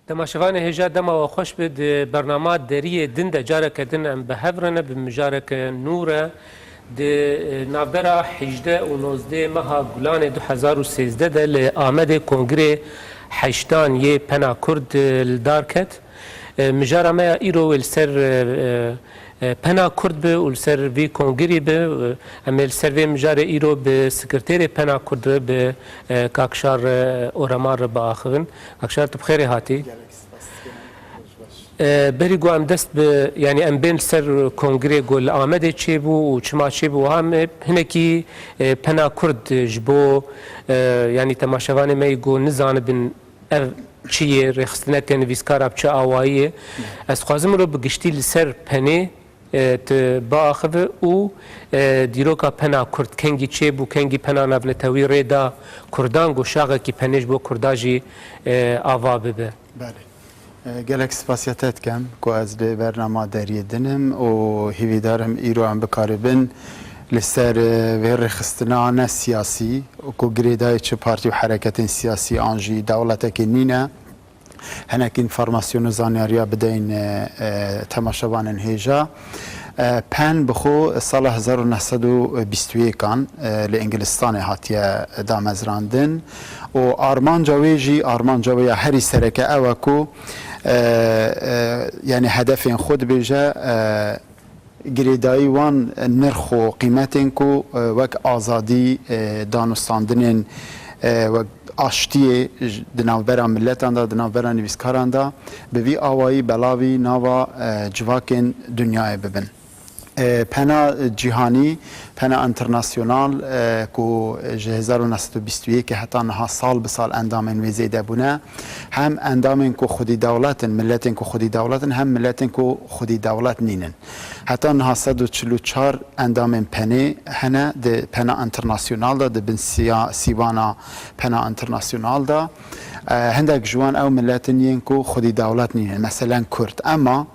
تماشاوان هجا دما و خوش بد برنامه دری دن د جارک دن ام بهورنه بمجارک نوره د نابرا 18 و 19 ماه گلان 2013 د لآمد کنگره حشتان یه پنا کرد لدارکت مجارا ما ایرو السر پنا کرد به السر وی کنگری به امل سر وی مجار ایرو به سکرتری پنا کرد به کاکشار اورمار با آخرین کاکشار تو بخیر هاتی بری گو ام دست به یعنی ام بین سر کنگره گل آمده چی بو و چما چی بو هم هنکی پنا کرد جبو یعنی تماشاوان می گو نزان بن چیه رخصتنه که نویسکار اب چه آواییه از خوازم رو بگشتی لسر پنه با آخر او دیروکا پنا کرد کنگی چه بو کنگی پنا نبنتوی ریدا کردان گو شاقه کی پنش بو کرداجی آوا ببه بله گلک سپاسیتت کم که از به برنامه داری دنم و هیویدارم ایرو هم بکاربن لسر و رخصتنان سیاسی و که گریدای چه پارتی و حرکت سیاسی آنجی دولت که نینه هناك انفورماسيون زانياريا بدين تماشاوان هيجا پن بخو سال 1921 كان لانجلستان هاتيه دامزراندن و آرمان جاوي هري سركه اوكو يعني هدف خود بيجا گریدایی وان نرخ و قیمتین کو وک آزادی دانستاندنین و آشتی دناوبرا ملتان دا دناوبرا نویسکاران دا به وی آوایی بلاوی ناوا جواکن دنیای ببن پنا جهانی پنا انترناسیونال کو 1921 که حتی نها سال به سال اندامن ویزیده بونه هم اندامن کو خودی دولتن ملتن کو خودی دولتن هم ملتن کو خودی دولت نینن حتی نها 144 اندامن پنه هنه ده پنا انترناسیونال دا ده بن سیوانا پنا انترناسیونال دا هندک جوان او ملتن ین کو خودی دولت نینن مثلا کرد اما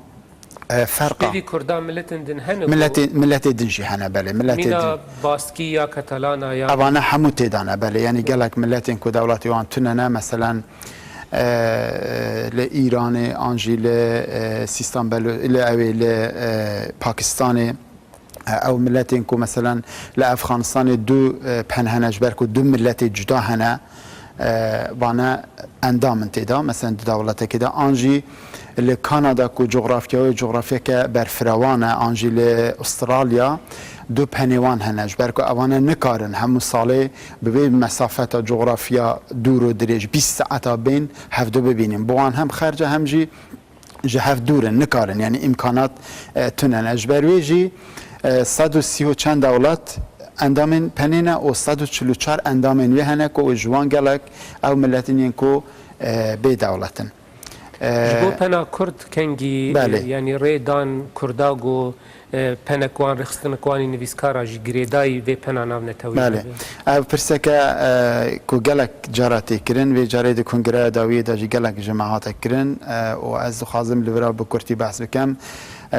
فرقه بيدي كردان ملتن دن هنو ملت دنجي هنا بله مينا باسكي يا كاتالانا يا اوانا حمو تيدانا بله يعني قالك ملتين كو دولتي وان تننا مثلا لإيران انجي لسيستان بلو اوي لباكستان او ملتين كو مثلا لافغانستان دو پنهنج بركو دو ملت جدا هنا وانا اندام تيدا مثلا دولت كده انجي لكندا كو جغرافيا كبرفروانه انجي لاستراليا دو پنوان هنج بركو اوانا نكارن هم ساله ببين مسافه جغرافيا دور و دريج 20 ساعه بين هفدو ببينين بوان هم خارجه هم جي جهف دورن نكارن يعني امكانات تنن اجبرويجي 130 چند دولت اندامن پنینا و 144 اندامن وی هنه که جوان گلک او ملتین کو به دولتن جبو پنا کرد کنگی یعنی ریدان کرداگو پنکوان رخصتنکوانی نویسکارا جی گریدای و پنا ناو نتوی بله او پرسکه که گلک جاراتی کرن و جارید کنگره داوی دا جی گلک جماعات کرن و از خازم لورا بکرتی بحث بکم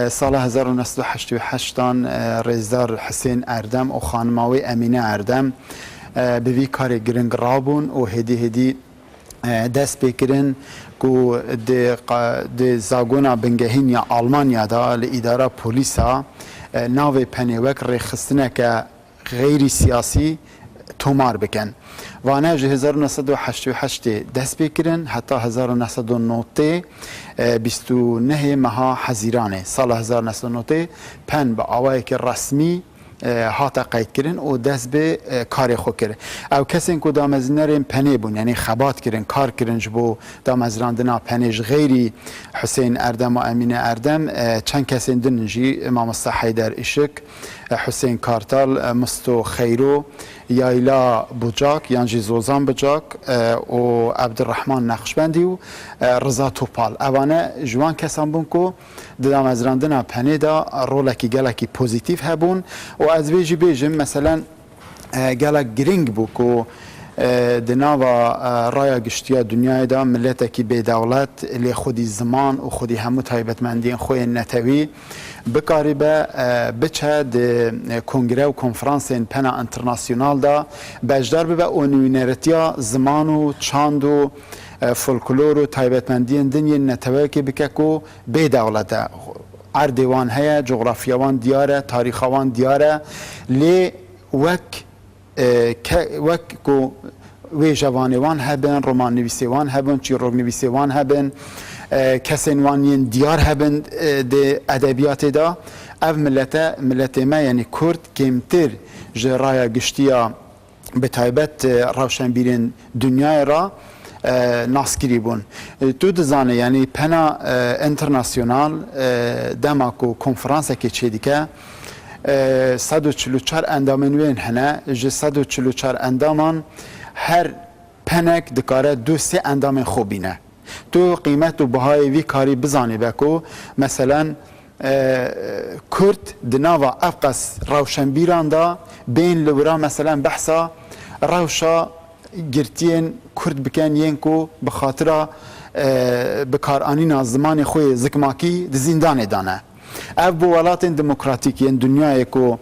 سال 1988 رئیسدار حسین اردم و خانماوی امینه اردم به وی کار گرنگ رابون و هدی دست بکرن که د زاگونا بنگهین یا آلمانیا دا لاداره پولیسا ناو پنیوک رخصتنه که غیر سیاسی تومار بکن وانه 1988 دست بکرن حتی 1990 29 ماه حزیرانه سال 1990 پن با آوایی که رسمی هاتا قید کرن و دست به کار خو کرن او کسی که دامزنرین پنی بون یعنی خبات کرن کار کرن جبو دامزراندنا پنیج غیری حسین اردم و امین اردم چند کسی دنجی امام حیدر اشک حسین کارتال مستو خیرو یایلا بوجاک یانجی زوزان بوجاک و عبدالرحمن نقشبندی و رضا توپال اوانه جوان کسان بون که دامزراندنا پنی دا رولکی گلکی پوزیتیف هبون و از ویجی بیجم مثلا گلک گرینگ بو که دناوا رایا گشتیا دنیای دا ملتکی به دولت لی خودی زمان و خودی همو تایبتمندین خوی نتوی بکاری به بچه ده کنگره و کنفرانسین پنا انترناسیونال دا بجدار به اونوینرتیا زمان و چاند و فولکلور و تایبەتمەندیên dinyên netewekê bike ku bê dewlet e erdê wan heye coğrafya wan diyar e tarîxa wan diyar e lê wek ku wê jevanê wan hebin romannivîsê wan hebin çîroknivîsê wan hebin kesên wan yên diyar hebin di edebiyatê da ev milletê me yanî Kurd kêmtir ji raya giştiya bi taybet rewşenbîrên dunyayê ra naskirî bûn. Tu dizanî yanî pena internasyonal dema ku konferansekê çê dike 144 endamên wên hene ji 144 endaman her penek dikare 2-3 endamên xwe bîne. Tu qîmet û bihayê vî karî bizanî be ku meselen Kurd di nava ev qas rewşenbîran da bên li wira meselen behsa rewşa girtiyên Kurd bikin yên ku bi xatira bikaranîna zimanê xwe zikmakî di zîndanê dane. Ev bu welatên demokratîk yên dunyayê ku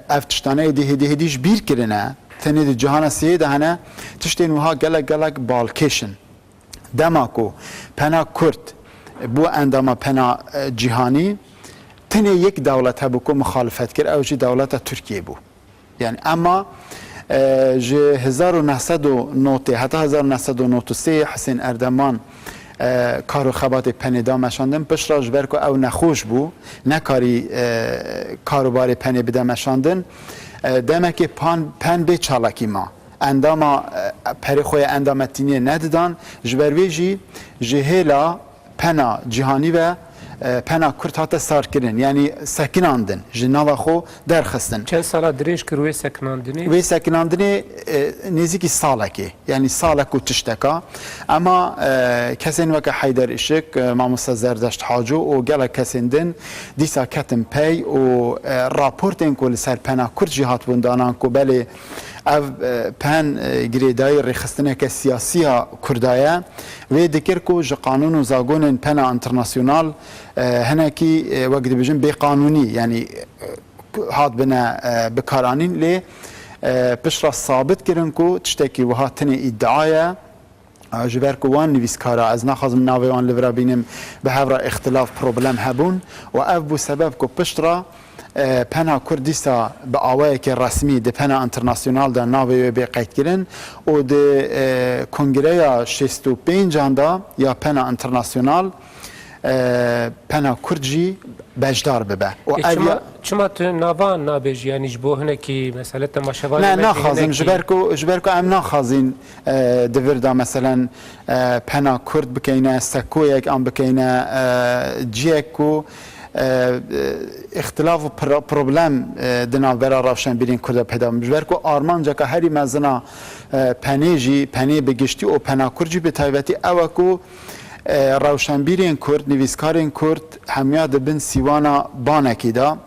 ev tiştaneyê dihêdî ji bîr kirine tenê di cihana sêyê de hene tiştên wiha gelek balkêşin. Dema ku pena Kurd bu endama pena cîhanî tenê yek dewlet hebû ku mixalefet kir ew jî dewleta Tirkiye bû. Yani ama ji 1990 heta 1993 Hüseyin Erdeman kar û xebatê penê da meşandin pişra ji ber ku ew nexweş bû nekarî karobarê penê bide meşandin demekê pen bê çalakî ma endama perê xwe ya endametîniyê nedidan ji ber wê jî ji hêla pena cîhanî ve pena Kurd hate sarkirin yani sekinandin ji nava xwe derxistin. Çend sala dirêj kir wê sekinandinê? Wê sekinandinê nêzîkî salekê yani salek û tişteka ama kesên weke Heyder Işık, Mamosta Zerdeşt Hacı û gelek kesên din dîsa ketin pey û raportên ku li ser pena Kurd jî hatibûn danan ku belê ev pen girêdayî rêxistineke siyasiya Kurda ye wê dikir ku ji qanûn û zagonên pena internasyonal hinekî wek dibêjin bêqanûnî yani hat bine bikaranîn lê pişra sabit kirin ku tiştekî wiha tinê îddia ye ji ber ku wan nivîskara ez naxwazim navê wan li vir bînim bi hevra ixtilaf problem hebûn û ev bû sebeb ku piştra pena Kurd dîsa bi awayekê resmî di pena internasyonal de navê wê bê qeydkirin û di kongreya 65 da ya pena internasyonal pena Kurd jî bejdar bibe. Çima tu nava nabêjî yanî ji bo hinekî mesele temaşevanê ne naxwazim ji ber ku em naxwazîn di vir da meselen pena Kurd bikeyne sekoyek an bikeyne ciyek ku اختلاف و problem di navbera rewşenbîrên Kurd de peyda min ji ber ku armanceka herî mezina penê jî penê bi giştî û pena Kurd jî bi taybetî ew e ku rewşenbîrên Kurd nivîskarên Kurd hemiya dibin sîwana banekê da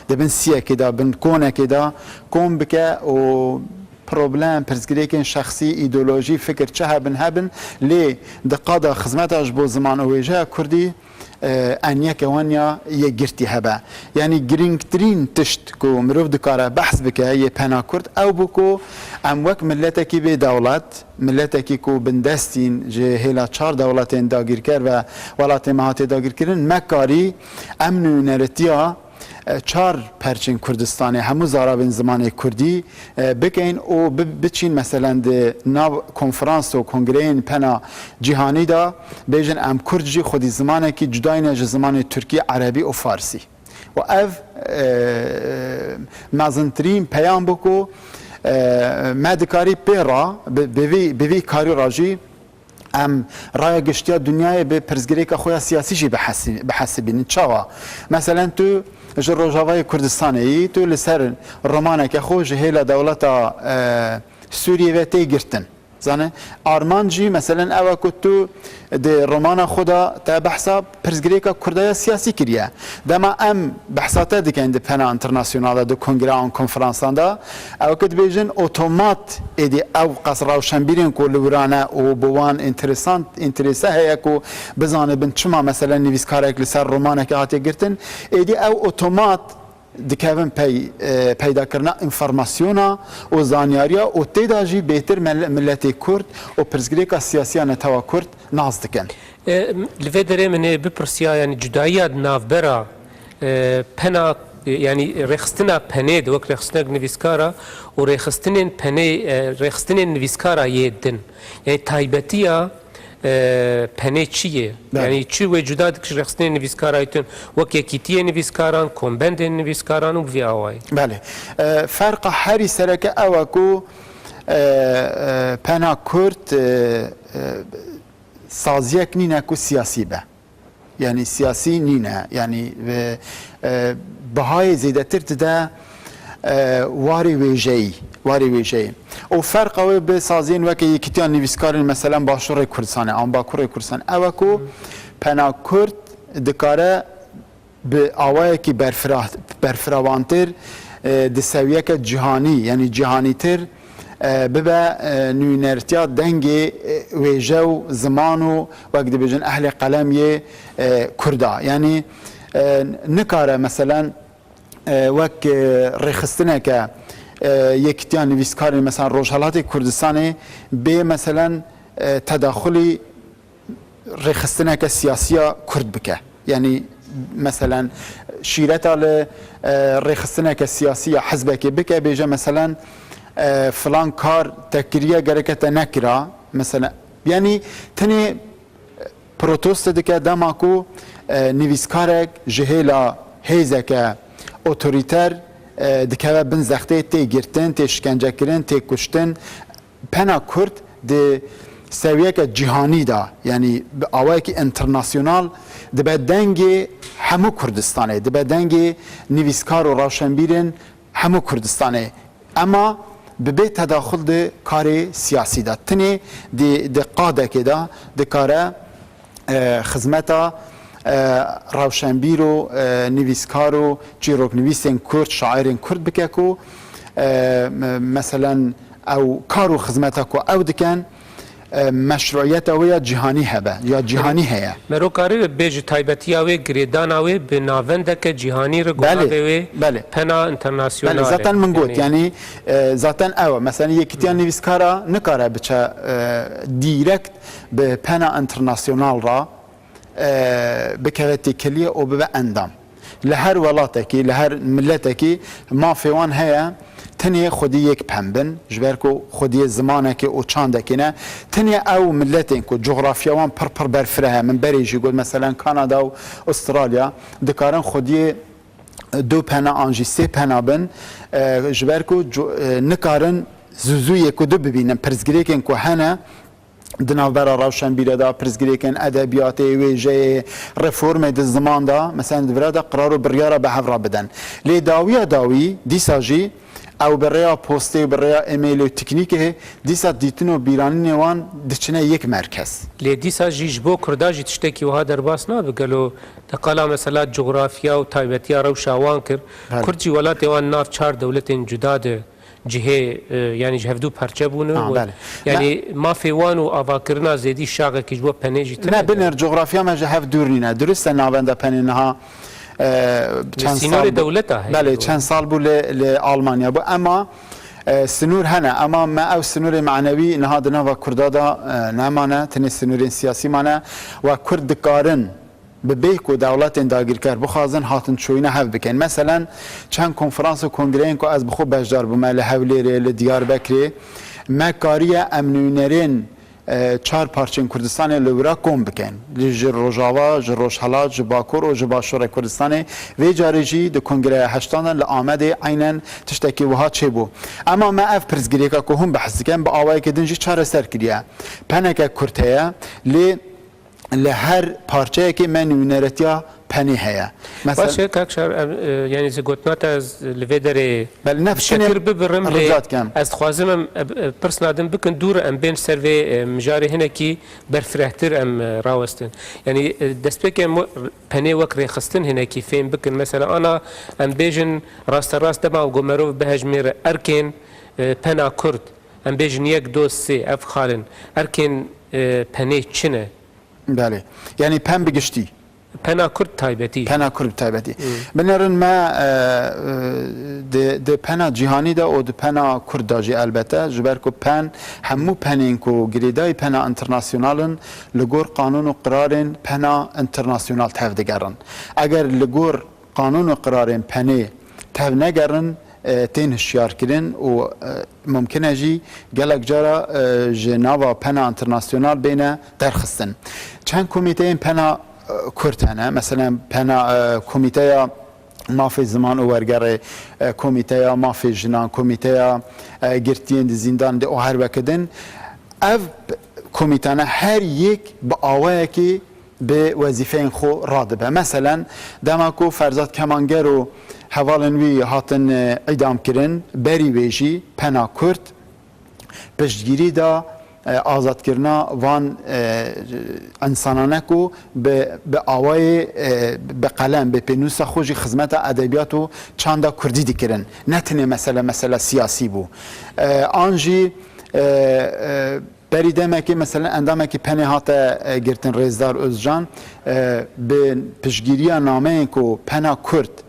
dibin siyekê da bin konekê da kom bike û problem pirsgirêkên şexsî îdeolojî fikir çi hebin lê di qada xizmeta ji bo ziman û wêjeya Kurdî enyeke wan ya yê girtî hebe yani girîngtirîn tişt ku mirov dikare behs bike yê pena Kurd ew bû ku em wek milletekî bê dewlet milletekî ku bindestîn ji hêla çar dewletên dagîrker ve welatên me hatê dagîrkirin mekarî em nûneretiya çar perçên Kurdistanê hemû zarabên zimanê Kurdî bikeyn û biçîn meselen di nav konferans û kongreyên pena cîhanî da bêjin em Kurd jî xwedî zimanekî cudayîne ji zimanê Tirkî, Erebî û Farsî û ev mezintirîn peyam bû ku me dikarî pê ra bi vî karî ra jî em raya giştiya dunyayê bi pirsgirêka xwe ya siyasî jî bihesibînin çawa meselen tu ji Rojavayê Kurdistanê yî tu li ser romaneke xwe ji hêla dewleta Sûriyê ve tê girtin zane arman jî meselen ew e ku tu di romana xwe da te behsa pirsgirêka Kurdaya siyasî kiriye dema em behsa te dikin di pena internasyonal di kongre an konferansan da ew ku dibêjin otomat êdî ew qas rewşenbîrên ku li wirane û bi wan interese heye ku bizanibin çima meselen nivîskarek li ser romaneke hatiye girtin êdî ew otomat دکاون پیدا کردن انفرماسیونا و زانیاریا و تیدا جی بهتر ملت کرد و پرزگریکا سیاسیان توا کرد ناز دکن لفه داره منه بپرسیا یعنی جدایی نافبرا پنا يعني رخصتنا بني دوك رخصتنا نفيسكارا ورخصتنا بني رخصتنا نفيسكارا يدن يعني تايبتيا بني چیه يعني چی وجودات کش رخصتنا نفيسكارا يتن وكي كيتيه نفيسكاران كومبند نفيسكاران وفي اواي بله فرق هری سرک اوکو پنا کرد سازیک نینه کو سیاسی به يعني سياسي نينا يعني بهاي زيادتر تدا واري ويجي وفرق بسازين وكي كتيان نفسكارين مثلا باشور كردستان ام باكور كردستان اوكو پنا كرد دكاره باواي كي برفراوانتر دسويه جهاني يعني جهاني تر ببا نوینرتیا دنگی ویجو زمانو وقت بجن اهل قلمی کردا یعنی نکاره مثلا وقت رخصتنه که یکتیان نویسکاری مثلا روشالات کردستانی به مثلا تداخلی رخصتنه که سیاسیا کرد بکه یعنی مثلا شیرت على رخصتنه که سیاسی حزبه که بکه بیجه مثلا فلان کار تکریه گرکت نکرا مثلا یعنی تنی پروتست دکه دماکو نویسکارک جهیلا هیزک اوتوریتر دکه بن زخته تی گرتن تی شکنجه کرن تی کشتن پنا کرد ده سویه که جهانی دا یعنی آوایی که انترناسیونال ده به دنگ همو کردستانه ده به دنگ نویسکار و راشنبیرن همو کردستانه اما به تداخل ده کار سیاسی دا تنی ده قاده که دا ده کاره خدمتا روشنبیر و نویسکار و چیروک نویسین کرد شاعرین کرد بکه کو مثلا او کارو خدمتا کو او دکن مشروعیت اویا جهانی هبه یا جهانی هیا مرو کاری بیج تایبتی اوی گریدان اوی به ناوند که جهانی رو گویی بله پنا انترناسیونال بله ذاتن من گوت یعنی ذاتن او مثلا یکتیان نویسکارا نکاره بچه دیرکت به پنا انترناسیونال را بکوتی کلیه او به اندام لهر ولاتکی لهر ملتکی ما فیوان هیا تنیه خودی یک پنبن جبرکو خودی زمانه که او چانده کنه تنیه او ملتین که جغرافیاوان پر برفره من بریجی گود مثلا کانادا و استرالیا دکارن خودی دو پنا آنجی سه پنا بن جبرکو نکارن زوزویه که دو ببینن پرزگریکن که هنه دنابرا روشن بیره دا پرزگریکن ادبیات ویژه رفورم د زمان دا مثلا دبره دا قرارو بریاره به هفرا بدن لی داوی دیساجی او برای پوسته و برای ایمیل و تکنیکه دیسا دیتنو بیرانی نوان دچنه یک مرکز لی دیسا جیج بو کرداجی تشتکی وها در باس نابگلو تقالا مثلا جغرافیا و تایبتیا رو شاوان کر کردجی ولات وان ناف 4 دولت جداد جهه يعني جهفدو پرچه بونه يعني ما في وانو آواکرنا زیدی شاقه که جبو پنیجی تنه نه بنر جغرافیا ما جهف دورنینه درست نابنده پنینها سنور دولته بله چند سال بو لآلمانیا بو اما سنور هنه اما ما او سنور معنوی نهادنا و کردادا نمانه تنه سنور سیاسی مانه و کرد دکارن به بیک و دولت داگیر کرد بخوازن هاتن چوینه هف بکن مثلا چند کنفرانس و کنگره که از بخو بجدار بومه لحولیره لدیار بکری مکاریه امنونرین 4 پارچین کردستان لورا کم بکن جر روجاوا جر روشحلا جر باکور و جر باشور کردستان و جارجی دو کنگره هشتانن لآمده عینن تشتکی وها چه بو اما ما اف پرزگیری که هم بحث کن با آوائی که دنجی 4 سر کریه پنک کرتیه لهر پارچه که من نوینرتیا پنی هیا مثلا باشه کاکشار یعنی زگوتنات از لودره بل نفس شکر ببرم از خوازم پرسنادم بکن دور ام بین سروی مجاری هنه کی برفرهتر ام راوستن یعنی دست بکن پنی وکر خستن هنه کی فهم بکن مثلا انا ام بیجن راست دما و گمرو بهجمیر ارکن پنا کرد ام بیجن 1 2 3 اف خالن ارکن پنی چنه بله یعنی پن بگشتی پنا کرد تایبتی پنا کرد تایبتی بنرن ما د پنا جهانی دا او د پنا کرد داجی البته جبر کو پن همو پنین کو گریدای پنا انترناسیونالن لگور قانون و قرارن پنا انترناسیونال تهودگرن اگر لگور قانون و قرارن پنی تهونگرن تین هشیار کردن و ممکنه جی گلک جارا جناوا پنا انترناسیونال بینه درخستن چند کمیته این پنا کرتنه مثلا پنا کمیته مافی زمان و ورگره کمیته مافی جنان کمیته گرتین زندان ده هر وکدن اف کمیته هر یک با آوایی که به وظیفه خو رادبه مثلا دماکو فرزاد کمانگر و حوالنوی هاتن اعدام کرن بری ویجی پنا کرد پشتگیری دا آزاد کرنا وان انسانانه کو به آوای به قلم به پنوس خوشی خدمت ادبیات و چند کردی دی کرن نتنه مثلا سیاسی بو آنجی بری دمه که مثلا اندامه که پنه هات گرتن رزدار özcan به پشتگیری نامه کو پنا کرد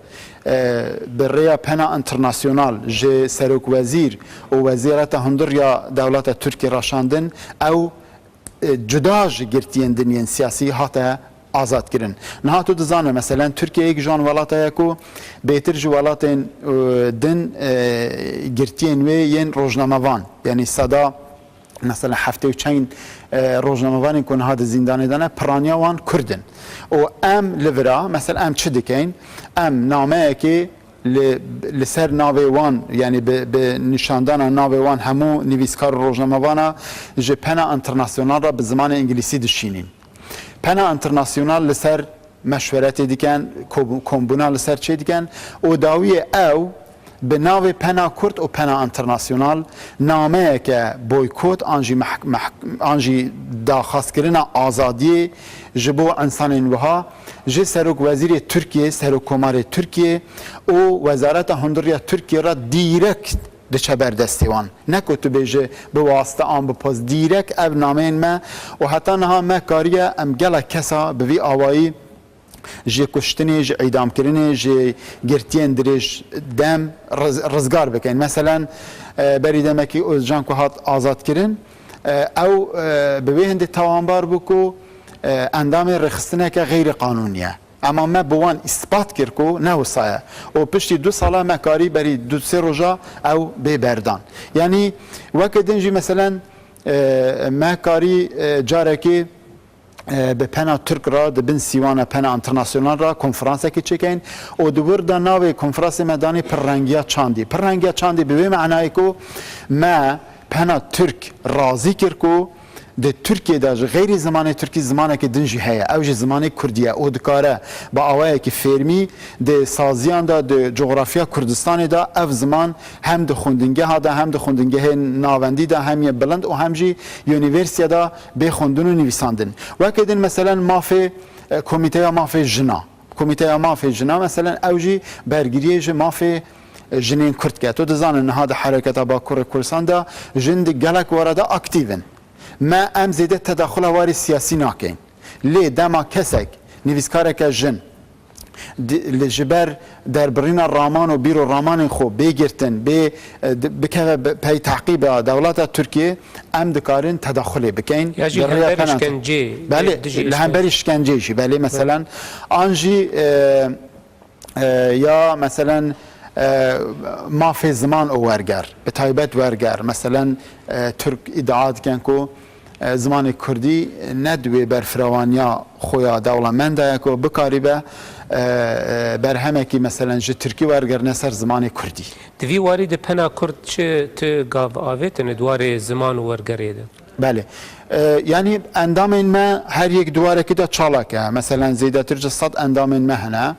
بریا پنا انترناسیونال جه سروک وزیر و وزیرت هندریا دولت ترکی راشاندن او جداج گرتین دنین سیاسی هاته آزاد کرن نه تو دزانه مثلا ترکیه یک جان ولاتای کو بهتر جو ولاتن دن گرتین و ین روزنامه‌وان یعنی صدا مثلا هفته و چند روزنامه‌وان کن هاد زندانی دانه پرانیا وان کردن و ام لورا مثلا ام چه دکین ام نامه که لسر ناوی وان یعنی به نشاندن ناوی وان همو نویسکار روزنامه‌وان جه پنا انترناسیونال را به زمان انگلیسی دشینیم پنا انترناسیونال لسر مشورت دیکن کمبونا لسر چه دیکن و داوی او به ناو پنا کرد و پنا انترناسیونال نامه که بویکوت آنجی داخواست کردن آزادی جبو انسان وها جه سروک وزیر ترکیه سروک کمار ترکیه و وزارت هندریا ترکیه را دیرکت دچه بردستیوان نکو تو بیجه به واسطه آن بپاس دیرک او نامه ما و حتی نها ما کاریه ام گله کسا به وی آوایی جه کشتنی جه اعدام کردنی جه گرتین درش دم رزگار بکن مثلا بری دمکی özcan که هات آزاد کردن او به وی هنده توانبار بکو اندام رخصتنه که غیر قانونیه اما ما بوان اثبات کرد کو نه وصایه و پشتی 2 ساله مکاری بری 2-3 روزا او به بردان یعنی وقت دنجی مثلا مکاری جاره که به پنا ترک را دبن سیوان پنا انترناسیونال را کنفرانس کی چکین او دور دا ناوی کنفرانس مدانی پررنگیا چاندی به معنای کو ما پنا ترک راضی کرد کو د ترکیه دا غیر زمان ترکی زمانه که دنجی هیا او زمان کردیه او دکاره با آوائه که فرمی د سازیان دا د جغرافیا کردستان دا او زمان هم د خوندنگه ها دا هم د خوندنگه ناوندی دا هم بلند و هم جی یونیورسیا دا به خوندن و نویساندن وکدن مثلا مافی کمیته مافی جنا مثلا او جی برگیری مافی جنین کرد که تو دزانن هذا حرکت با کردستان دا جند گلک ورده اکتیون ما ام زیده تداخل واری سیاسی ناکین لی دما کسک نویسکار که جن لجبر در برین رامان و بیرو رامان خو بگیرتن بکه پی تحقیب دولت ترکیه ام دکارن تداخل بکین یا جی همبر اشکنجه بله لهمبر اشکنجه شی بله مثلا آنجی یا مثلا ما في زمان او ورگر به تایبت ورگر مثلا ترک ادعات کن کو زمان کردی ندوی بر فروانیا خویا دولمنده کو بکاریبه بر همه کی مثلا جه ترکی ورگر نسر زمان کردی دوی وارد پنا کرد چه تو گاو آویتن دوار زمان ورگره ده بله یعنی اندام ما هر یک دواره که دا چالاکه مثلا زیده ترج 100 اندام ما هنه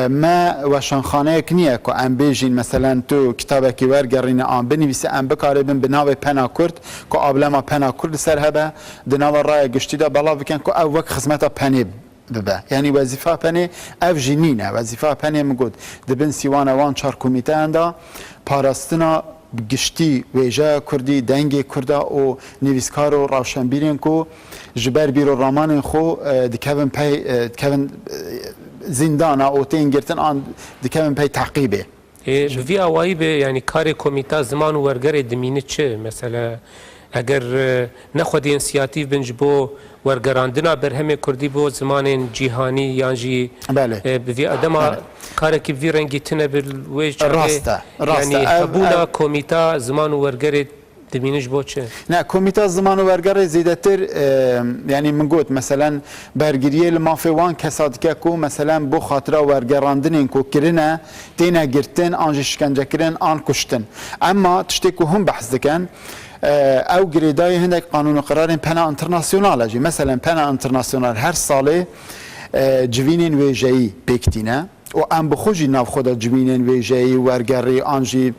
ما وشانخانه کنیه که ام بیجین مثلا تو کتابه که ورگرین آن بنویسه ام بکاربین بناو پنا کرد که آبلما پنا کرد سر هبه دناو رای گشتی دا بلا بکن که او وقت خدمت پنی ببه یعنی وظیفه پنی او جنینه وظیفه پنی مگود دبن سیوان وان 4 کمیته اندا پاراستنا گشتی ویژه کردی دنگ کردا و نویسکار و روشنبیرین کو جبر بیرو رامان خو دکوین پی دکوین زندان او تینگرتن آن دکوین پی تعقیبه وی اوایی به یعنی کار کمیته زمان و ورگر دمینه چه مثلا اگر نخودی انسیاتیو بنج بو ورگراندنا برهم کردی بو زمان جیهانی یانجی بله بوی ادما کاری که وی رنگی تنه بالویج راسته یعنی هبونا کمیته زمان و ورگر دمینش بو چه؟ نه کمیته زمان و ورگر زیادتر یعنی من گفت مثلا برگریه المافی وان کسات که کو مثلا بو خاطره ورگراندن کو کرنه تینا گرتن آنج شکنجه کرن آن کشتن اما تشتی کو هم بحث دکن او گریدای هندک قانون و قرار پنا انترناسیونال اجی مثلا پنا انترناسیونال هر ساله جوینین ویژه‌ای پکتینه و ام بخوجی ناو خدا جوینین ویژه‌ای ورگری آنجی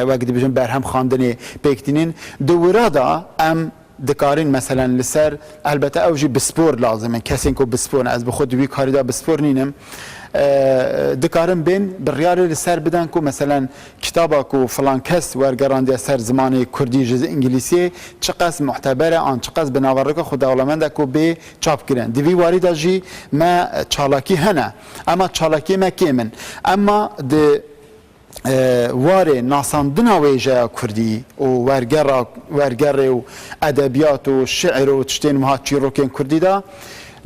وقتی بجن برهم خواندنی پکتینین دوره دا ام دکارین مثلا لسر البته اوجی بسپور لازمه کسی کو بسپور از بخود وی کاری دا بسپور نینم دکارن بین بریاری لسر بدن کو مثلا کتابا کو فلان کس ورگراندی سر زمانی کردی جز انگلیسی چقدر معتبره آن چقدر بناورک خود دولمند کو به چاپ کردن دوی وارد جی ما چالاکی هنه اما چالاکی ما کیمن اما د واره ناساندنا ویژه کردی و ورگر و ادبیات و شعر و تشتین مها چیروکین کردی دا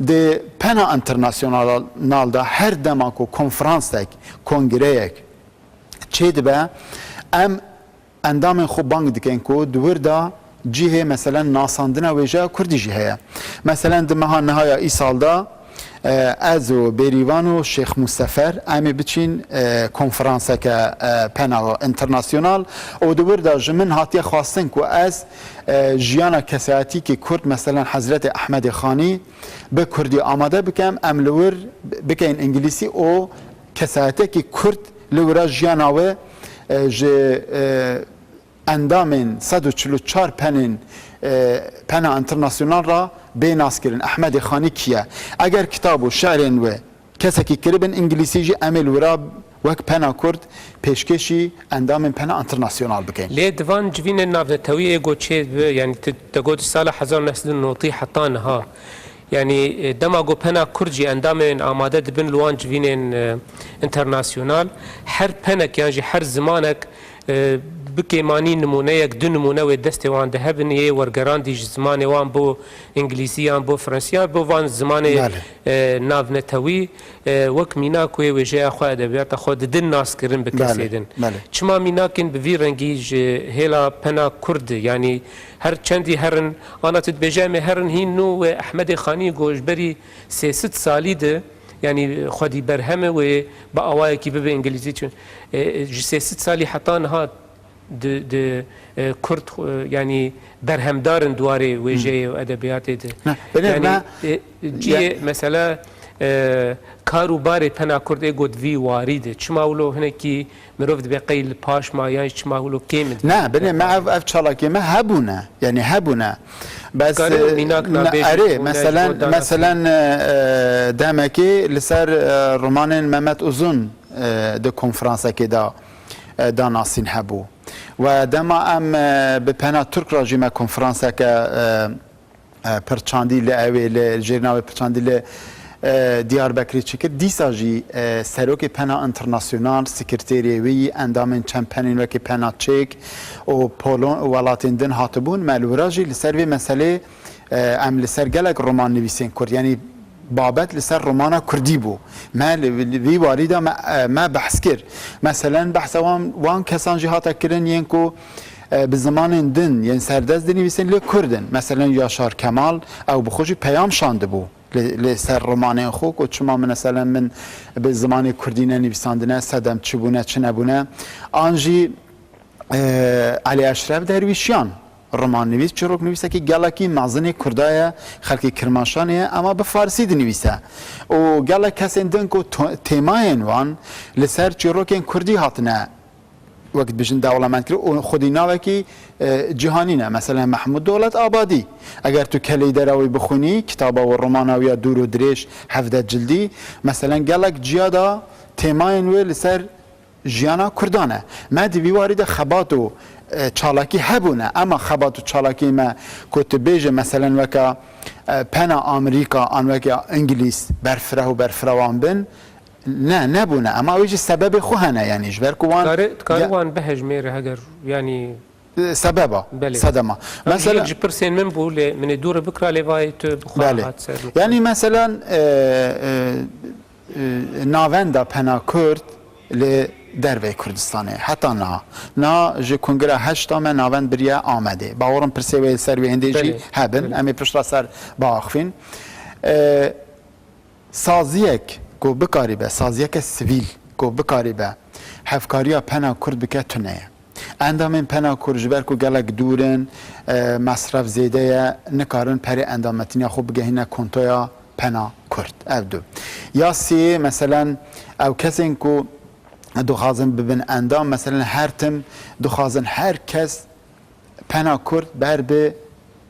د پنا انترناسیونال دا هر دماکو کنفرانس تک کنگره یک چه دبه ام اندام خوب بانگ دکن کو دور دا جیه مثلا ناساندنا ویژه کردی جیه مثلا دمها نهایا ای سال دا از و بریوان و شیخ مصطفر امی بچین کنفرانس که پنا انترناسیونال و دور دا جمن هاتی خواستن که از جیانا کساتی که کرد مثلا حضرت احمد خانی به کردی آماده بکم ام لور بکن انگلیسی او کساتی که کرد لورا جیانا و اندامن 144 پنا انترناسیونال را به ناس کردن احمد خانی کیه اگر کتاب و شعر و کسی که کربن انگلیسی جی عمل ورا وک پنا کرد پیشکشی اندام پنا انترناسیونال بکن لی دوان جوین ناونتوی گو چه یعنی تگود سال 1990 حتی نها یعنی دما گو پنا کرجی اندام آماده دبن لوان جوین انترناسیونال هر پنک یعنی هر زمانک بکیمانی نمونه یک دو نمونه و دست وان ده هبن یه ورگران دیج زمان وان بو انگلیسیان بو فرانسیان بو وان زمان ناونتوی وک مینا کوی وجه خو ادبیات خود دن ناس کرن بکسیدن چما مینا کن بوی رنگی هلا پنا کرد یعنی هر چندی هرن آنا تدبجام هرن هین نو احمد خانی گوشبری 300 سالی ده یعنی خودی برهمه و با آوایی که به انگلیسی چون 300 سالی حتی نها د کرد یعنی برهمدارن دواره ویژه و ادبیات ده یعنی جی مثلا کاروبار پنا کرده گود وی واریده چما ولو هنکی مروفد بقیل پاش ما یعنی چما ولو کیمد نه بنه ما اف چالاکی ما هبونه یعنی هبونه بس اره مثلا دمکی لسر رومان محمد اوزون د کنفرانس که دا ناسین هبو و دما ام به پنا ترک راجیمه کنفرانس که پرچاندی لاوی لجرناوی پرچاندی دیاربکری چکر دیسا جی سروک پنا انترناسیونال سکرتریوی اندامن چمپنین وکی پنا چک و پولون ولاتین دن هاتبون مالورا جی لسر وی مسئله ام لسر گلک رومان نویسین کرد یعنی بابت لسر رومانا کردی بو ما وی واریدا ما بحث کرد مثلا بحث وان کسان جهات کرن ینکو به زمان دن یعنی سردست دنویسین لی کردن مثلا یاشار کمال او بخوشی پیام شانده بو لسر رومان خوک و چما مثلا من به زمان کردینه نویساندنه صدم چبونه چه نبونه آنجی علی اشرف درویشیان رومان نویس چروک نویسه که گلکی مازن کردای خلکی کرمانشانه اما به فارسی دنویسه و گلک کسی دن که تیماین وان لسر چروکین کردی هاتنه وقت بجن دولمند کرد و خودی ناوه که جهانی نه مثلا محمود دولت آبادی اگر تو کلی دراوی بخونی کتابا و رومانا یا دور و دریش 17 جلدی مثلا گلک جیادا تیماین وی لسر جیانا کردانه ما دی وارد خبات و چالاکی هبونه اما خبات و چالاکی ما کتبیج مثلا وکا پنا آمریکا آن وکا انگلیس برفره و برفروان بن نه نبونه اما ویجی سبب خوهنه یعنی جبر کوان کاروان بهج میره اگر یعنی سببه بله. صدمه مثلا جبرسين من بول من دور بكره لوايت بله يعني مثلا ناوندا پنا کرد ل دروی کردستانه حتی نه جه کنگره هشتا من ناوند بریا آمده باورم پرسیوی سر و هندیجی هبن امی پشت سر باخفین سازیک کو بکاری به سازیک سویل کو بکاری به هفکاریا پنا کرد بکه تونه اندامین پنا کرجبر کو گلک دورن مصرف زیده نکارن پری اندامتینی خوب بگهینه کنتویا پنا کرد او دو یا سی مثلا او کسین کو دخوازن ببین اندام مثلا هر تم دخوازن هر کس پنا کرد بر به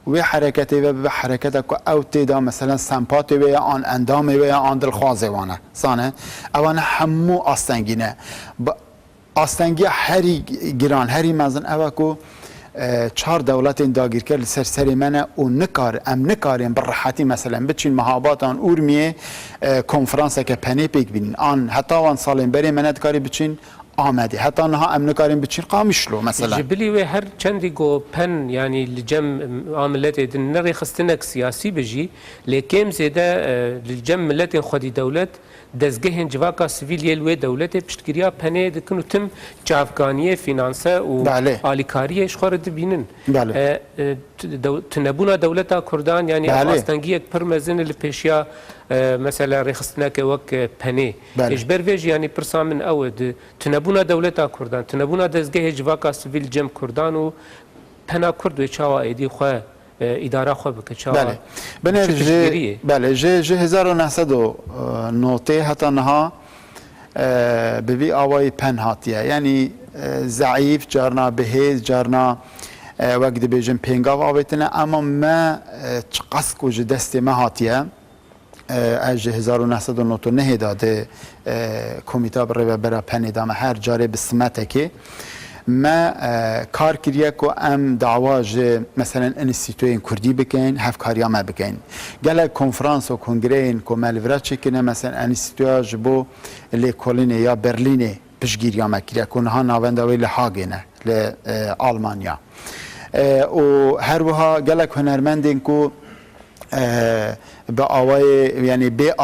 و حرکتی و به حرکت کو او تیدا مثلا سمپاتی و آن اندامی و آن دلخوازه وانه سانه اوانه همو آستنگینه آستنگی هری گران هری مزن اوه کو چهار دولت داگیر کرد سرسری منه و نکاریم بر راحتی مثلا بچین محابات آن اورمیه کنفرانس که پنی پیک بینین آن حتی آن سالین بری منه دکاری بچین آمده حتی آنها نکاریم بچین قامیشلو مثلا جبلی و هر چندی گو پن یعنی لجم عاملت دن نری خستنک سیاسی بجی لیکن زیده لجم ملت خودی دولت دزگه جواکا سیویل یلوی دولت پشتگیریا پنه دکن و تم جافگانیه فینانسه و آلیکاریه اشخار دبینن تنبونا دولتا کردان یعنی آستانگی یک پرمزن لپیشیا مثلا رخصتناک وک پنه اجبر ویج یعنی پرسا من اود تنبونا دولتا کردان تنبونا دزگه جواکا سیویل جم کردان و پنا کرد و چاوا ایدی خواه اداره خوب که چه بله بنر بله جه 1909 حتی نها بوی آوای پن هاتیه یعنی ضعیف جارنا بهیز جارنا وقت بیجم پینگاو آویتنه اما ما چقص کو جه دست ما هاتیه از 1909 داده کمیته برای برای پن ادامه هر جاره بسمته که ما کار کریه که ام دعواج مثلا انستیتوین کردی بکن هفکاریا ما بکن گله کنفرانس و کنگرین که ملورا چکنه مثلا انستیتواج بو لیکولینه یا برلینه پشگیریا ما کریه که اونها ناوندوی لحاگینه لآلمانیا و هر وها گله هنرمندین که به آوای یعنی به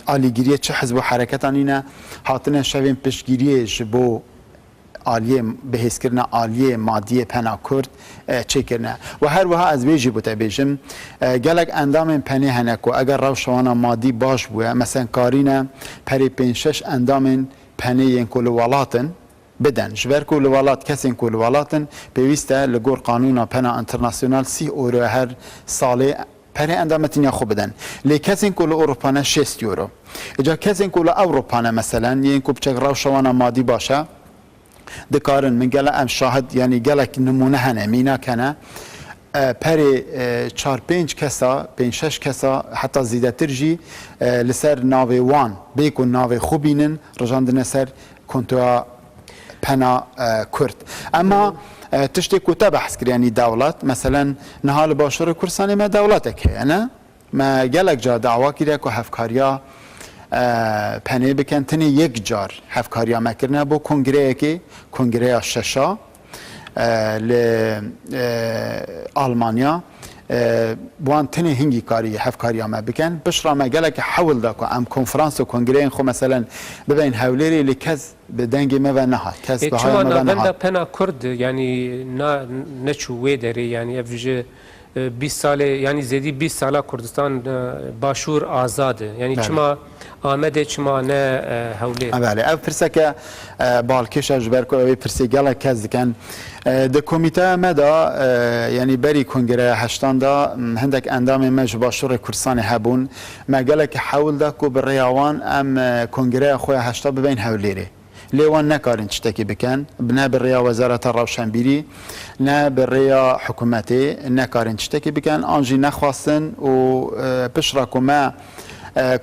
آلیگیری چه حزب و حرکتان اینه حاطنه شوین پشگیریش بو عالیه بحث کردن عالیه مادیه پنا کرد چه کردن و هر وها از ویجی بوده بیشم گلک اندام پنی هنکو اگر روشوانا مادی باش بوده مثلا کارینه پری 5-6 اندام پنی این کل ولاتن بدن جبر کل ولات کسین کل ولاتن پیوسته لگور قانون پنا انترناسیونال 30 اورو هر ساله پری اندامتین خوب بدن لی کسین کل اروپانه 6 یورو اجا کسین کل اروپانه مثلا یین کو بچک روشوانا مادی باشه دکارن من گله ام شاهد یعنی گله نمونه هنه مینا کنه پری 4-5 کسا 5-6 کسا حتی زیده ترجی لسر ناوی وان بیکن ناوی خوبینن رجاندن سر کنتوا پنا کرد اما تشتی کتا بحث کر یعنی دولت مثلا نهال باشور کرسانی ما دولتک هی ما گلک جا دعوا کریه که هفکاریا پنه بکن تنی یک جار هفکاریا مکرنه بو کنگره که کنگره ششا ل آلمانیا بوان تنی هنگی کاری هفکاریا ما بکن بشرا ما گله که حول دا که ام کنفرانس و کنگره خو مثلا ببین حولیری لکز به دنگ ما و نها کس به های ما و نها پنا کرد یعنی نچوه داره یعنی افجه 20 سال یعنی زیدی 20 سال کردستان باشور آزاده یعنی چما آمده چما نه هولی بله او پرسه که بالکش اجبر که اوی پرسه گله کز کن ده کمیته مدا یعنی بری کنگره هشتان دا هندک اندام مج باشور کردستان هبون ما گله که حول دا که بریاوان ام کنگره خوی هشتا ببین هولیره لیوان نکارن چتکی بکن نه بریا وزارت روشنبیری نه بریا حکومتی نکارن چتکی بکن آنجی نخواستن و پشرا که ما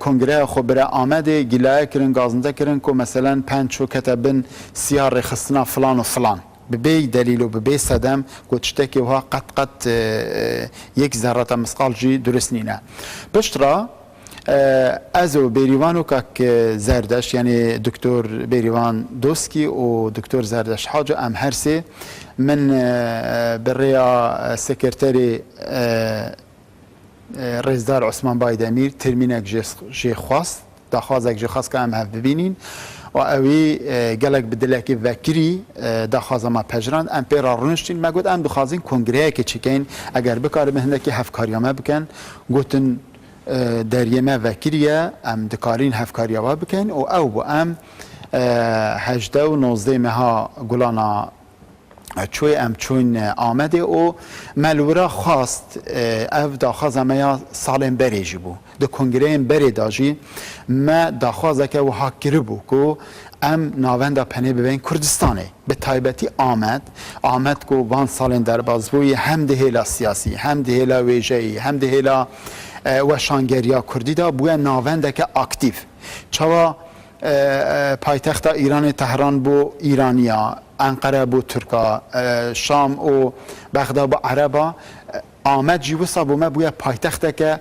کنگره خو بره آمده گلایه کرن گازنده کرن که مثلا پنج شو کتبن سیار خستنا فلان و فلان ببی دلیل و ببی صدم گوشتکی وها قد یک ذره مسقال جی درست نینه بشترا ازو بیریوانو که زردش یعنی دکتر بیریوان دوسکی و دکتر زردش حاج ام هر سه من بریا سکرتری رزدار عثمان بایدمیر ترمینک جی خواست داخوازک جی خواست که ام هف ببینین و اوی گلک بدلکی وکری داخوازه ما پجران ام پیرا رونشتین ما گوت ام دخوازین کنگره که چکین اگر بکار مهنده که هفکاریامه بکن گوتن دریمه وکریه ام دکارین هفکاریاوا بکن و او بو ام 18 و 19 مها گلانا چوی ام چون آمده و ملورا خواست او داخوازه ما سالم بری جبو ده کنگره بری داجی ما داخوازه که و حاکره بو که ام ناونده پنه ببین کردستانه به تایبتی آمد که وان سالن در بازبوی هم ده هیلا سیاسی هم ده هیلا ویجهی هم ده هیلا و شانگریا کردی دا بوی ناونده که اکتیف چوا پایتخت ایران تهران بو ایرانیا انقره بو ترکا شام و بغداد بو عربا آمد جیوسا بو ما بوی پایتخت که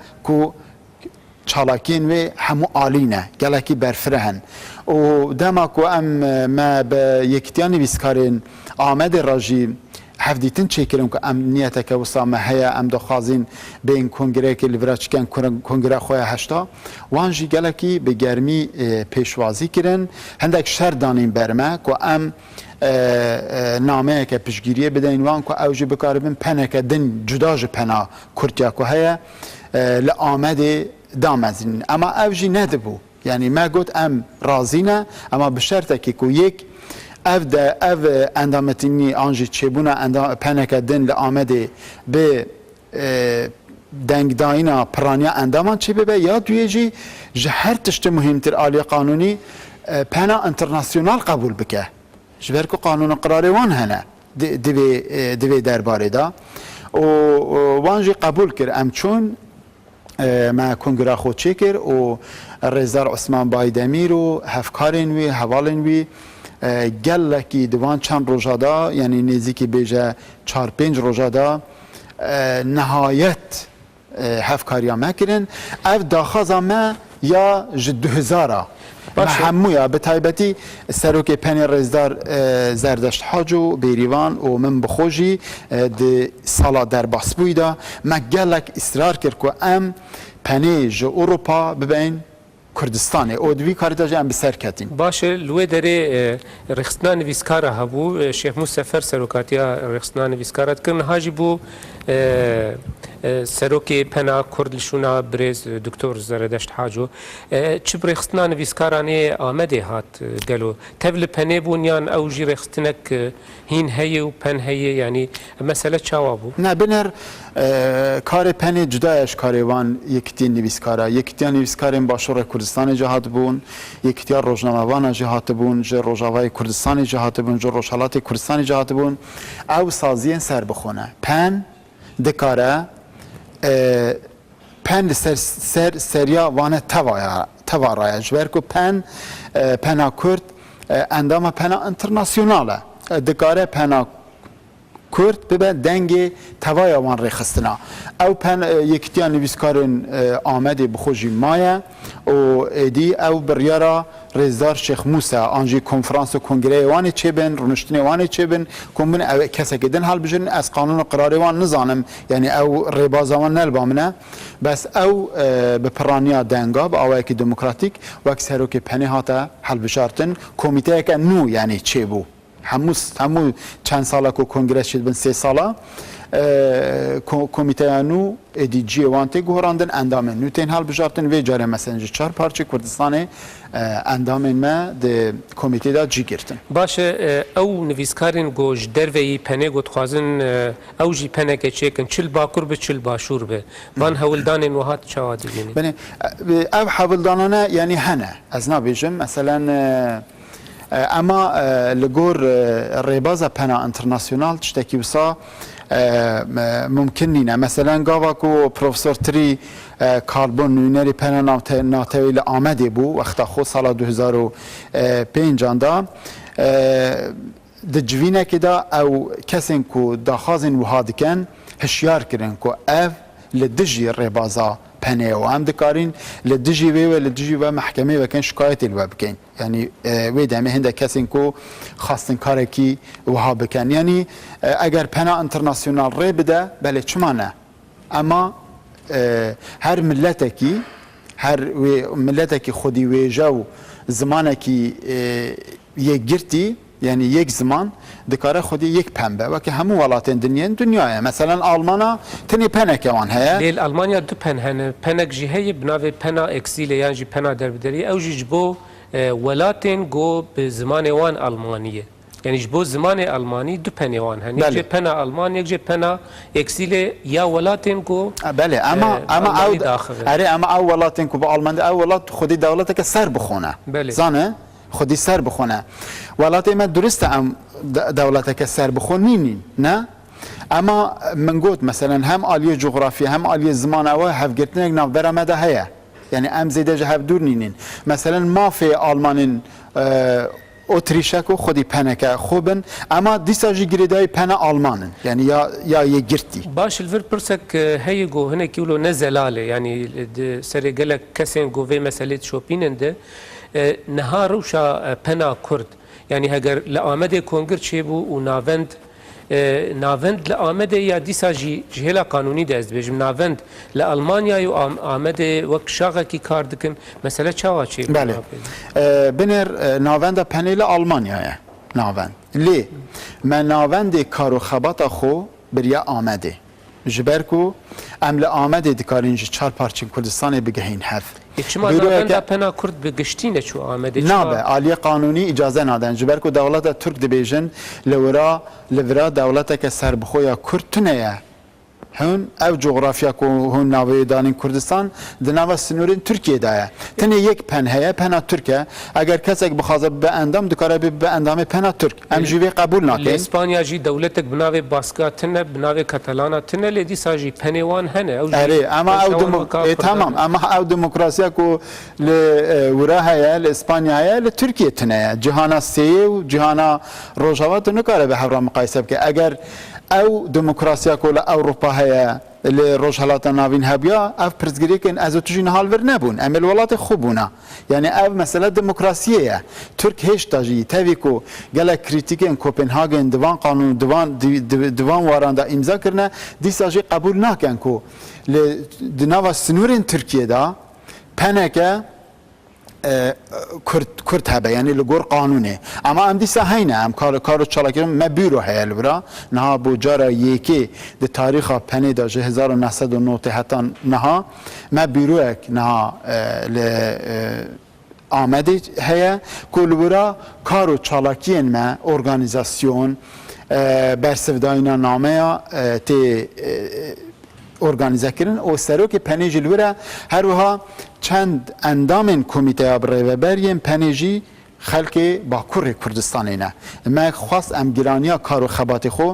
چالاکین و همو آلینه گلکی برفرهن و دما کو ام ما به یکتیانی ویسکارین آمد راجی هفدیتن چیکرم که امنیت که وسام هیا ام دخوازین به این کنگره که لیوراج کن کنگره خواه هشتا وانجی گلکی به گرمی پیشوازی کرن هندک شر دانین برمه که ام نامه که پیشگیریه بدین وان که اوجی بکاربین پنه که دن جداج پنا کرتیا که هیا لآمده دامزین اما اوجی ندبو یعنی ما گوت ام رازینه اما به شرطه که یک اف اندامتینی آنجی چبونا پنک دن لآمده به دنگ داینا پرانیا اندامان چه ببه یا دوی جی هر تشت مهمتر آلی قانونی پنا انترناسیونال قبول بکه جبر که قانون قرار وان هنه دوی درباره دا و وانجی قبول کر ام چون ما کنگره خود چه کر و رزار عثمان بایدمیر و هفکارین وی حوالین وی گلکی دوان چند روزادا یعنی نزدیکی بیجه 4-5 روزادا نهایت هفکاریا مکرن اف داخازا ما یا 2000 همویا به تایبتی سروک پنی رزدار زردشت حاجو بیریوان و من بخوجی ده سالا در باسبوی دا ما گلک اصرار کرد که ام پنی جو اروپا ببین کردستانه او دوی کاری داشته ام بسر کتیم باشه لوی داره رخصتنا نویسکاره هبو شیخ موسفر سروکاتیا رخصتنا نویسکارت کن هاجی بو سروکی پنا کردلشونا برز دکتر زردشت حاجو چه برخصتنا نویسکارانه آمده هات گلو تبل پنه بونیان او جی رخصتنک هین هی و پن هی یعنی مسئله چاوابو نه بنر کار پنه جدایش کاروان یکتی نویسکاره یکتی نویسکارین باشور کردستان جهات بون یکتی روزنامه‌وان جهات بون جه روزنامه‌های کردستان جهات بون جه روشالات کردستان جهات بون او سازی سر بخونه پن دکاره پن سریا وانه توارای جبر کو پنا کرد اندام پنا انترناسیوناله دکاره پنا کرد ببین دنگ توای وان رخصتنا او پن یکتیان نویسکارن آمده بخوجی مایه و دی او بریارا رزدار شیخ موسی آنجی کنفرانس و کنگره وانی چه بین رونشتنی وانی چه بین کمبن او کسی که دن حال بجرن از قانون قراری وان نزانم یعنی او ریبازوان نلبامنه بس او به پرانیا دنگا با اوه که دموکراتیک وقت سرو که پنی هاتا حل بشارتن کمیته که نو یعنی چه بو همو چند ساله که کنگره شد بن 3 ساله کمیته نو ادیجی وانته گوراندن اندام نو تین حال بجارتن و جاره مسنج 4 پارچه کردستان اندام ما ده کمیته دا جی گرتن باشه او نویسکارین گوش دروی پنه گوت خوازن او جی پنه که چیکن چل باکور به چل باشور به وان هولدان وهات چوا دیگینی بنه او هولدانانه یعنی هنه از نابیجم مثلا اما لگور ریباز پنا انترناسیونال تشتکی بسا ممکن نینه مثلا گاوا کو پروفسور تری کاربون نوینری پنا ناتویل آمده بو وقتا خود سال 2005 دا دجوینه که دا او کسین کو داخازین وهادکن هشیار کرن کو اف لدجی ربازا پنه و هم دکارین لدجی و لدجی و محکمه و کن شکایت الوا بکن یعنی وی دمه هنده کسین کو خواستن کاری کی وها بکن یعنی اگر پنه انترناسیونال ری بده بله چمانه اما هر ملتکی هر ملتکی خودی ویجو زمانکی یک گرتی yani یک zaman dikare خودی یک پنبه و که همو ولاتین دنیای مثلا آلمانا تنی پنک وان هیا لیل آلمانیا دو پن هنه پنک جهه بناوی پنا اکسیله یعنی جی پنا دربدری او جبو ولاتین گو به زمان وان آلمانیه یعنی جبو زمان آلمانی دو پنی وان هنه یک جه پنا آلمان یک جه پنا اکسیله یا ولاتین گو بله اما او ولاتین کو با آلمان او ولات خودی دولت که سر بخونه زانه خودی سر بخونه ولات ما درسته ام دولت که سر بخونین نه اما من قلت مثلا هم آلیه جغرافی هم آلیه زمان او هفگرتنه ناف برامده هیا یعنی ام زیده جه هفدور نینین مثلا ما فی آلمان اتریشکو خودی پنکه خوبن اما دیساجی گریدای پن آلمانن یعنی یا یه گرتی باش الفر پرسک هی گو هنه کیولو نزلاله یعنی سر گلک کسین گو وی مسئله شوپیننده نها روشا پنا کرد یعنی اگر لآمده کنگر چه بو و ناوند لآمده یا دیسا جهلا قانونی دست بجم ناوند لألمانیا یا آمده وقت شاقه کی کار دکن مثلا چاوا چه بله بنر ناوند پنیل آلمانیا ناوند لی من ناوند کارو خبات خو بریا آمده جبرکو عمل آمده دکارینج چهار پارچین کردستان بگهین هف چما ناوند پنا کرد بگشتینه چو آمده نابه عالی قانونی اجازه نادن جبرکو دولت ترک دبیجن لورا دولت که سر بخویا کرد تنه هون او جغرافیا کو هون ناوی دانین کردستان دناوا سنورین ترکیه دایه تنه یک پن هیا پنا ترکه اگر کسی بخواد به اندام دکاره به اندام پنا ترک ام جوی قبول نکه اسپانیا جی دولتک بناوی باسکا تنه بناوی کاتالانا تنه لدی ساجی پنیوان هنه اره اما او تمام اما او دموکراسیا کو ل ورا هیا ل اسپانیا هیا ل ترکیه تنه جهانا سی و جهانا روجاوات نکاره به حرام مقایسه که اگر او دموکراسیا کو ل اروپا هيا اللي روجهلات نافين هبيا اف برزغريكن ازو تجين هالفر نبون امل ولات خوبونا يعني اف مساله ديمقراطيه ترك هيش تاجي تافيكو قال كريتيكن كوبنهاجن ديوان قانون ديوان واراندا امضا كرنا دي ساجي قبول ناكن كو لدناوا سنورين تركيا دا بانكا کرد هبه یعنی لگور قانونه اما ام دیسا هینه ام کارو چالاکرم ما بیرو هیل برا نها بو جارا یکی ده تاریخ پنی دا 1909 حتی نها ما بیرو اک نها آمده هیا کل برا کارو چالاکین ما ارگانیزاسیون برسفداینا نامه تی ارگانیزه کردن و سروک پنیجی لوره هر وها چند اندام کمیته برایبریم پنیجی خلق باکور کردستانی نه ما خواست ام گرانیا کارو خباتی خو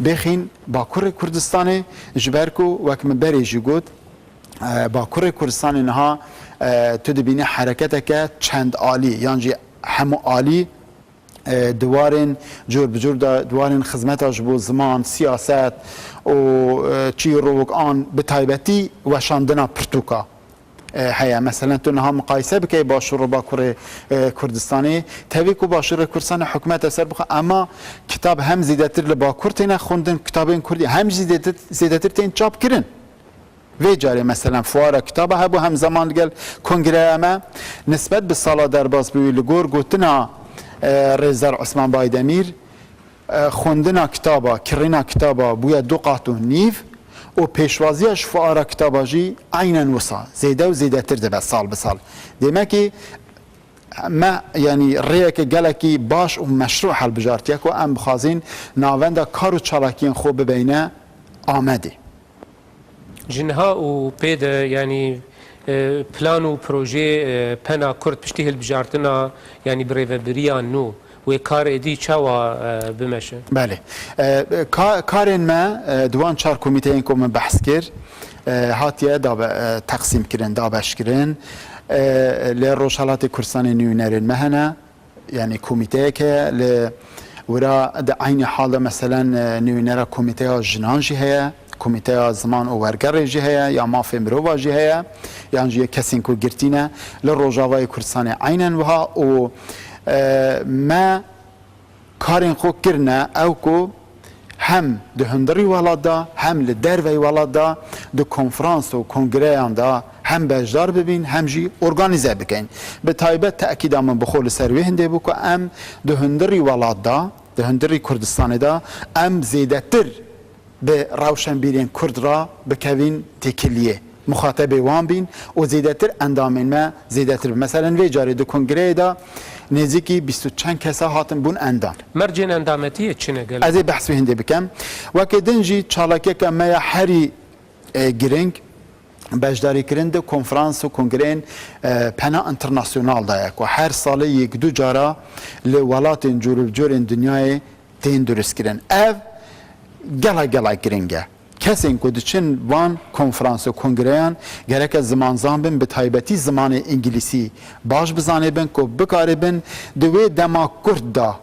بخین باکور کردستانی جبرکو وکم بریجی گود باکور کردستانی نها تو دبینی حرکت که چند عالی یعنی همو عالی دوارن جور بجور دوارن خدمت اجبو زمان سیاست و چی روک آن به تایبتی و شاندنا پرتوکا هيا مثلا تو نها مقایسه بکی با شروع باکور کردستانی تویکو با شروع کردستان حکومت اثر بخوا اما کتاب هم زیدتر لباکور تینا خوندن کتابین کردی هم زیدتر تین چاپ کرن وی جاری مثلا فواره کتاب هبو هم زمان گل کنگره اما نسبت به سالا درباز بیوی لگور گوتنا رزار عثمان بایدمیر خوندنا کتابا کرینا کتابا بویا 2 قاط و نیف و پیشوازیش فواره کتابا جی عینا وسا زیده و زیده تر ده سال به سال دیمه که ما يعني ريك جالكي باش ومشروع حل بجارتيك وام بخازين ناوندا كارو تشالاكين خو ببينه آمده جنها و بيد يعني بلان و بروجي پنا كرد بشتي هل بجارتنا يعني بريفبريان نو و کار دی چوا بمشه. بله کارن ما دوان چار کمیته این که من بحث کرد هاتیه دا تقسیم کردن دا بش کردن لروشالات کردستان نوینرین مهنه يعني كوميتيه ل ورا د عين حاله مثلا نوينرا كوميتيه جنان جهه كوميتيه زمان اورگر جهه یا ما فمرو جهه يعني جه كسين كو گرتينه لروجاوي كردستان عينا وها او ما كارين خو كرنا او كو هم ده هندری ولادا هم لدروی ولادا ده کنفرانس و کنگره دا هم بجدار ببین هم جی ارگانیزه بکن به تایبت تأکید من بخول سروی هنده بو که ام ده هندری ولادا ده هندری کردستان دا ام زیده تر به روشن بیرین کرد را بکوین تکلیه مخاطب وان بین و زیده تر اندامین ما زیده تر مثلا وی جاری ده کنگره دا نزدیکی 20 چند کسا هاتن بون اندام مرجن اندامتیه چنه گل از بحث هنده بکم وقتی دنجی چالاکی که ما هری گرینگ بجداری کرنده کنفرانس و کنگرین پنا انترناسیونال داید و هر سال یک دو جارا لولات جور دنیای تین درست کرن اف گلا گرینگه کسین که دچین وان کنفرانس و کنگریان گرک زمان زنبن به تایبتی زمان انگلیسی باش بزانه بن که بکاره بن دوی دما کرد دا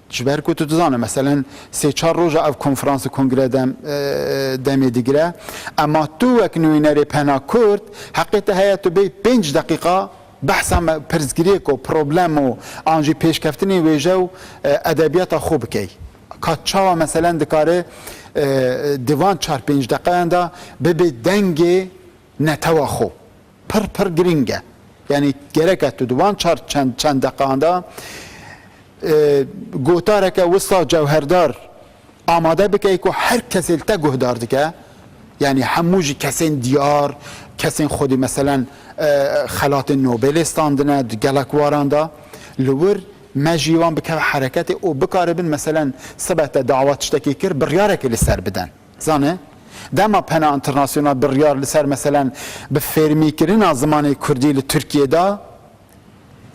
جبر که تو دزانه مثلا 3-4 روز او کنفرانس و کنگره دمی دیگره اما تو وک نوینری پنا کرد حقیقت هیا تو بی 5 دقیقه بحثم پرزگیری که پروبلم و آنجی پیش کفتنی ویجو ادبیات خوب کی کاتچاوا مثلا دکاره دیوان 4-5 دقیقه دا به دنگ نتواخو پر گرینگه یعنی گرکت تو دیوان 4 چند دقیقه دا گوتاره که وستا جوهردار آماده بکی که هر کسی تا گهدار دیگه یعنی هموجی کسین دیار کسین خودی مثلا خلات نوبل استاندنه گلکواران دا لور مجیوان بکه حرکت او بکاره بن مثلا سبت دعوات شتکی کر بریاره که لسر بدن زانه دما پنا انترناسیونال بریار لسر مثلا به فرمی کرن زمان کردی لترکیه دا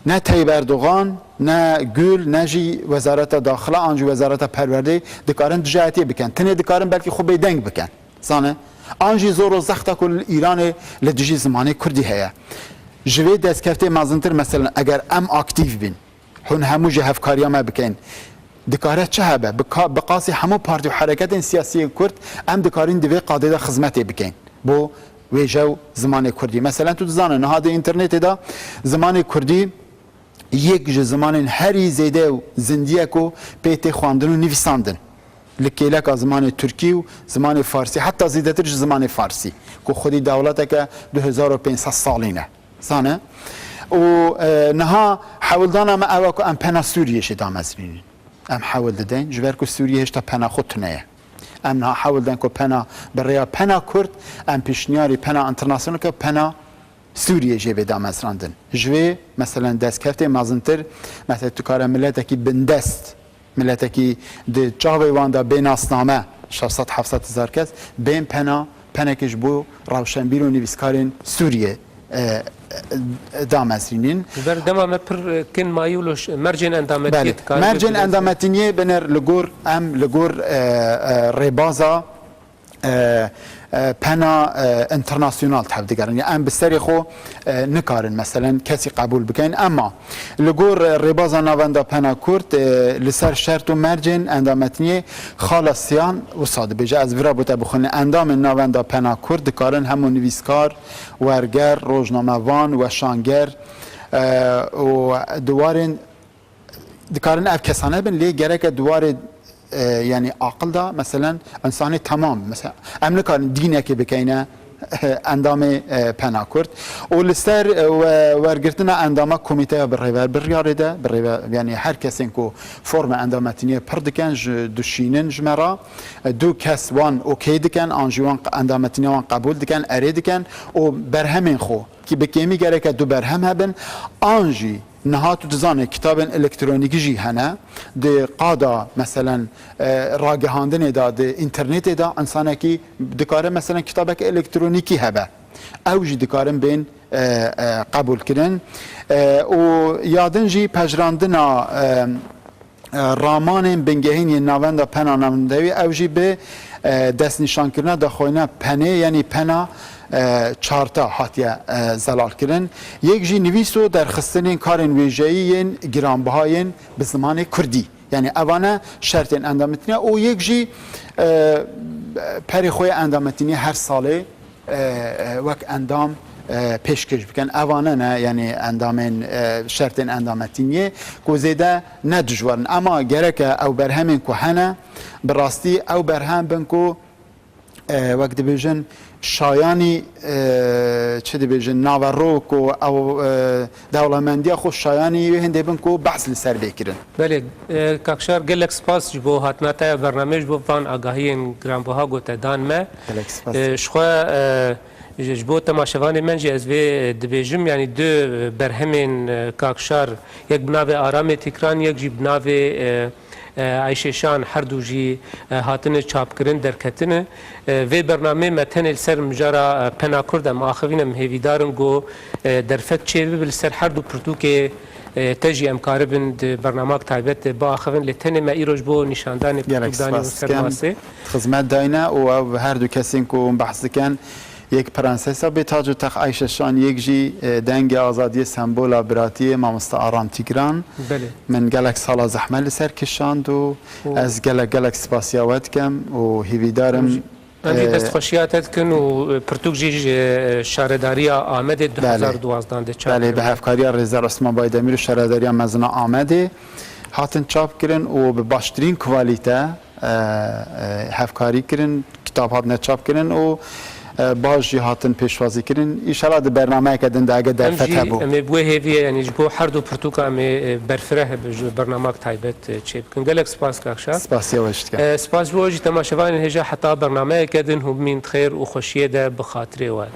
نه طیب اردوغان نه گل نه جی وزارت داخله آنجی وزارت پرورده دکارن دجایتی بکن تنه دکارن بلکه خوب دنگ بکن زانه آنجی زور و زخت کل ایران لدجی زمان کردی هیا جوی دستکفته مازنتر مثلا اگر ام اکتیو بین هون همو جهف کاریا ما بکن دکاره چه هبه بقاسی همو پارتی و حرکت سیاسی کرد ام دکارین دوی قاعده خدمت بکن بو ویجو زمان کردی مثلا تو زانه نهاد اینترنت دا زمان کردی یک زمان هری زیده و زندیه کو پیت خواندن و نویساندن لکیلک زمان ترکی و زمان فارسی حتی زیده تر زمان فارسی که خودی دولت که 2500 سالینه زانه و نها حاول دانا ما اوه که ام پنا سوریه شده مزرینین ام حاول دادن جبر که سوریه هشتا پنا خود نه ام نها حاول دادن که پنا برای پنا کرد ام پیشنیاری پنا انترناسیونال که پنا سوریه جبه دا مزراندن جوه مثلا دست کفته مازنتر مثلا تو کار ملتکی بندست ملتکی ده جاوه واندا بین اسنامه 600-700 هزار کس بین پناکش بو روشنبیر و نویسکارین سوریه دامزرینین بردما ما پر کن مایولش مرجن اندامتیت کار مرجن اندامتینیه بنر لگور ریبازا پنا انترناسیونال تحب دیگرن یعنی ام بسری خو نکارن مثلا کسی قبول بکن اما لگور ریبازا نواندا پنا کرد لسر شرط و مرجن اندامتنی خالصیان و ساده بجه از ورا بوده بخونه اندام نواندا پنا کرد دکارن همون نویسکار ورگر روزنامه‌وان و شانگر و دوارن دکارن اف کسانه بن لی گرک دوار يعني عقل دا مثلا انسان تمام مثلا امن کار دینه که بکنه اندام پنا کرد و لستر ورگرتنا اندام کمیته بریاره ده یعنی هر کسی که فرم اندامتینی پردکن دوشینن جمرا دو کس وان اوکی دکن آنجوان اندامتینی وان قبول دکن اری دکن و برهمین خو که بکیمی گره که دو برهم هبن آنجی نهات دزانه کتاب الکترونیکی جی هنه ده قادا مثلا راگهاندن دا ده اینترنت دا انسانه کی دکاره مثلا کتابک الکترونیکی هبه او جی دکارن بین قبول کردن و یادن جی پجراندنا رامان بنگهین یه ناوندا پنا نامندوی او جی به دست نشان کردن دخوینا پنه یعنی پنا چارتا هاتیه زلال کردن یک جی نویسو در خستن کارن ویژه‌ای گرانبهاین به زمان کردی یعنی اوانه شرط اندامتنی او یک جی پری خوی اندامتنی هر ساله وک اندام پیشکش بکن اوانه نه یعنی اندامین شرط اندامتینیه که زیده نه دجورن اما گرک او برهمین که هنه براستی او برهم بن که وقت بیجن شایانی چه بیجن ناوروک و او دولمندی خود شایانی هنده بن که بحث لسر بکرن بله کاکشار گلک سپاس جبو هاتنا تا برنامج بو فان آگاهی گرانبها گوته دان ما شخوا جبو تماشاوان من جی از وی دبیجم یعنی دو برهمین کاکشار یک بناو آرام تکران یک جی بناو عیششان هر دو جی هاتن چاپ کرن درکتن وی برنامه متن سر مجارا پنا کردم آخرین مهویدارم گو درفت چه بل سر هر دو پرتوک تجی امکار بند برنامه تایبت با آخرین لتن ما ایروج بو نشاندان پرتوکدانی و سرماسه خدمت داینه و هر دو کسی که بحث کن یک پرنسسا به تاج و تخت عیششان یک جی دنگ آزادی سمبولا براتی مامستا آرام تیگران من گلک سالا زحمت لسر کشاند و از گلک سپاسیاوت کم و هیویدارم انجی دست خوشیاتت کن و پرتوک جی شارداری آمده 2012 چاپ بله به هفکاری رضا عثمان بایدمیر و شارداری مزنا آمده هاتن چاپ کرن و به باشترین کوالیته هفکاری کرن کتاب هاتن چاپ کرن و باش هاتن پیشوازی کردن ایشالا در برنامه کردن داگه در فتح بو امی بو هیوی یعنی جبو هر دو پرتوکا امی برفره برنامه تایبت چه بکن گلک سپاس کاکشا سپاسی وشت کن سپاس بو جی تماشاوان هجا حتی برنامه کردن هم من خیر و خوشیه ده بخاطره واد